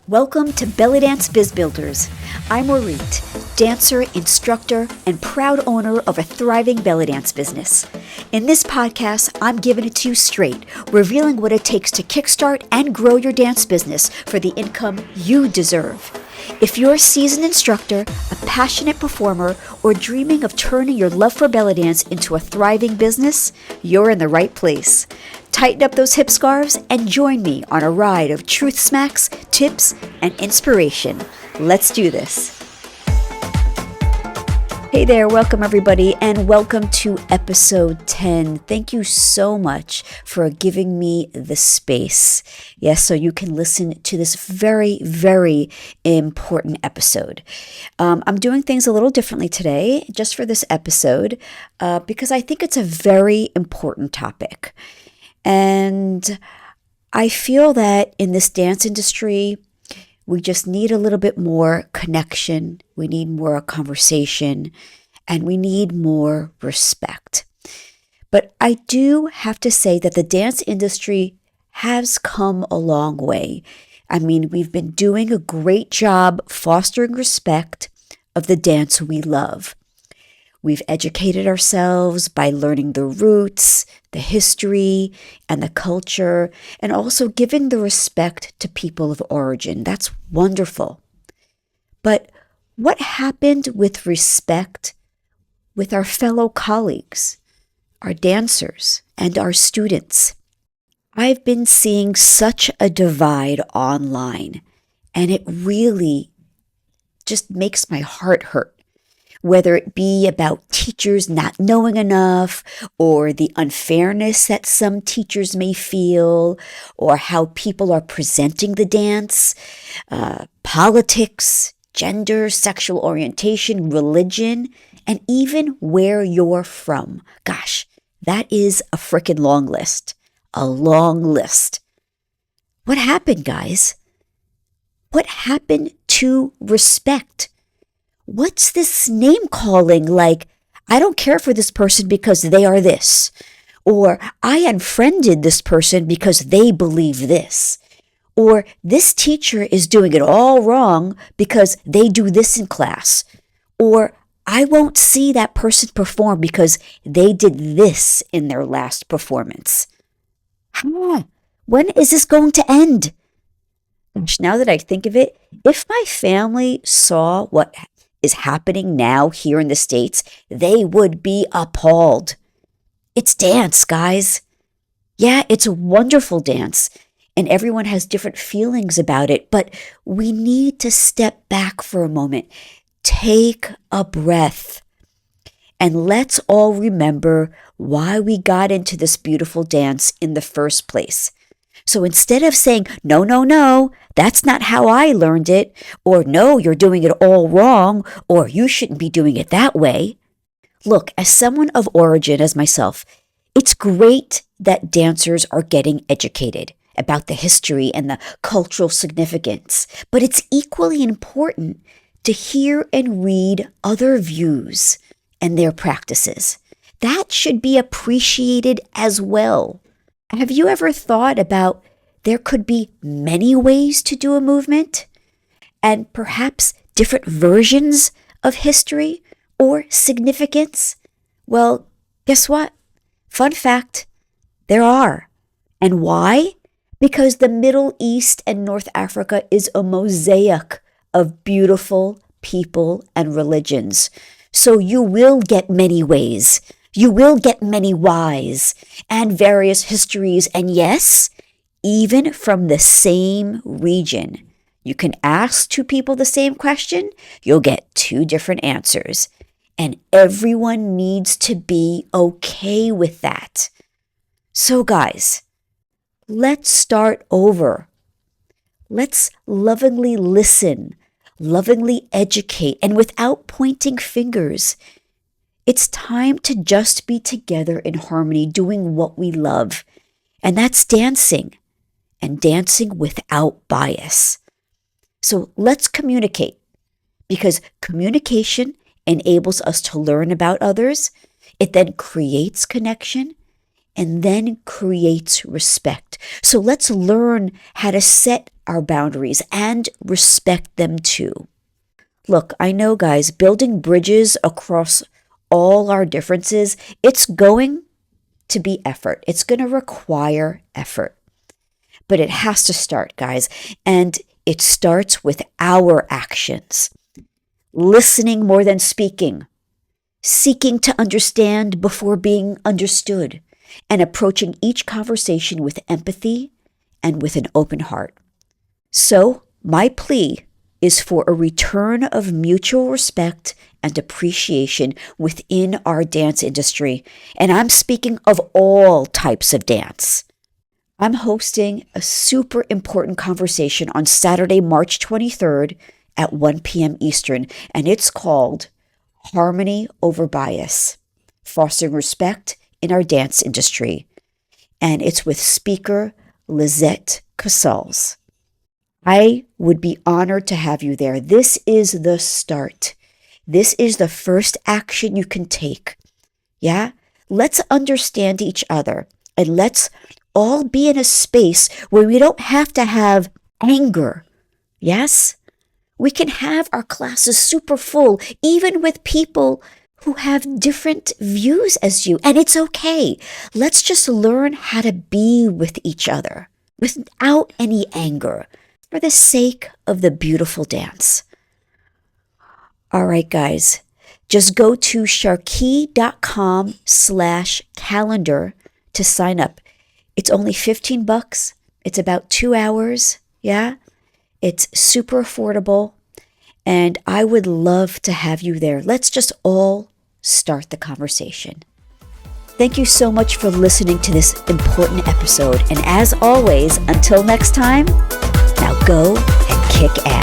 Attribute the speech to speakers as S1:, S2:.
S1: Welcome to Belly Dance Biz Builders. I'm Orit, dancer, instructor, and proud owner of a thriving belly dance business. In this podcast, I'm giving it to you straight, revealing what it takes to kickstart and grow your dance business for the income you deserve. If you're a seasoned instructor, a passionate performer, or dreaming of turning your love for belly dance into a thriving business, you're in the right place. Tighten up those hip scarves and join me on a ride of truth smacks, tips, and inspiration. Let's do this. Hey there, welcome everybody, and welcome to episode 10. Thank you so much for giving me the space. Yes, so you can listen to this very, very important episode. I'm doing things a little differently today, just for this episode, because I think it's a very important topic. And I feel that in this dance industry, we just need a little bit more connection. We need more conversation, and we need more respect. But I do have to say that the dance industry has come a long way. I mean, we've been doing a great job fostering respect of the dance we love. We've educated ourselves by learning the roots, the history, and the culture, and also giving the respect to people of origin. That's wonderful. But what happened with respect with our fellow colleagues, our dancers, and our students? I've been seeing such a divide online, and it really just makes my heart hurt. Whether it be about teachers not knowing enough, or the unfairness that some teachers may feel, or how people are presenting the dance, politics, gender, sexual orientation, religion, and even where you're from. Gosh, that is a freaking long list. A long list. What happened, guys? What happened to respect? What's this name calling? Like, I don't care for this person because they are this. Or I unfriended this person because they believe this. Or this teacher is doing it all wrong because they do this in class. Or I won't see that person perform because they did this in their last performance. When is this going to end? Now that I think of it, if my family saw what is happening now here in the States, they would be appalled. It's dance, guys. Yeah, it's a wonderful dance, and everyone has different feelings about it, but we need to step back for a moment, take a breath, and let's all remember why we got into this beautiful dance in the first place. So instead of saying, no, that's not how I learned it, or no, you're doing it all wrong, or you shouldn't be doing it that way. Look, as someone of origin as myself, it's great that dancers are getting educated about the history and the cultural significance, but it's equally important to hear and read other views and their practices. That should be appreciated as well. Have you ever thought about there could be many ways to do a movement and perhaps different versions of history or significance? Well, guess what? Fun fact, there are. And why? Because the Middle East and North Africa is a mosaic of beautiful people and religions. So you will get many ways. You will get many whys and various histories, and yes, even from the same region. You can ask two people the same question, you'll get two different answers. And everyone needs to be okay with that. So guys, let's start over. Let's lovingly listen, lovingly educate, and without pointing fingers. It's time to just be together in harmony, doing what we love. And that's dancing, and dancing without bias. So let's communicate, because communication enables us to learn about others. It then creates connection, and then creates respect. So let's learn how to set our boundaries and respect them too. Look, I know, guys, building bridges across all our differences, it's going to be effort. It's going to require effort. But it has to start, guys. And it starts with our actions. Listening more than speaking. Seeking to understand before being understood. And approaching each conversation with empathy and with an open heart. So, my plea is for a return of mutual respect and appreciation within our dance industry. And I'm speaking of all types of dance. I'm hosting a super important conversation on Saturday, March 23rd at 1 p.m. Eastern, and it's called Harmony Over Bias, Fostering Respect in Our Dance Industry. And it's with speaker Lizette Casals. I would be honored to have you there. This is the start. This is the first action you can take. Yeah? Let's understand each other and let's all be in a space where we don't have to have anger. Yes? We can have our classes super full, even with people who have different views as you, and it's okay. Let's just learn how to be with each other without any anger, for the sake of the beautiful dance. All right, guys, just go to sharkey.com/calendar to sign up. It's only $15. It's about 2 hours. Yeah, it's super affordable. And I would love to have you there. Let's just all start the conversation. Thank you so much for listening to this important episode. And as always, until next time, now go and kick ass.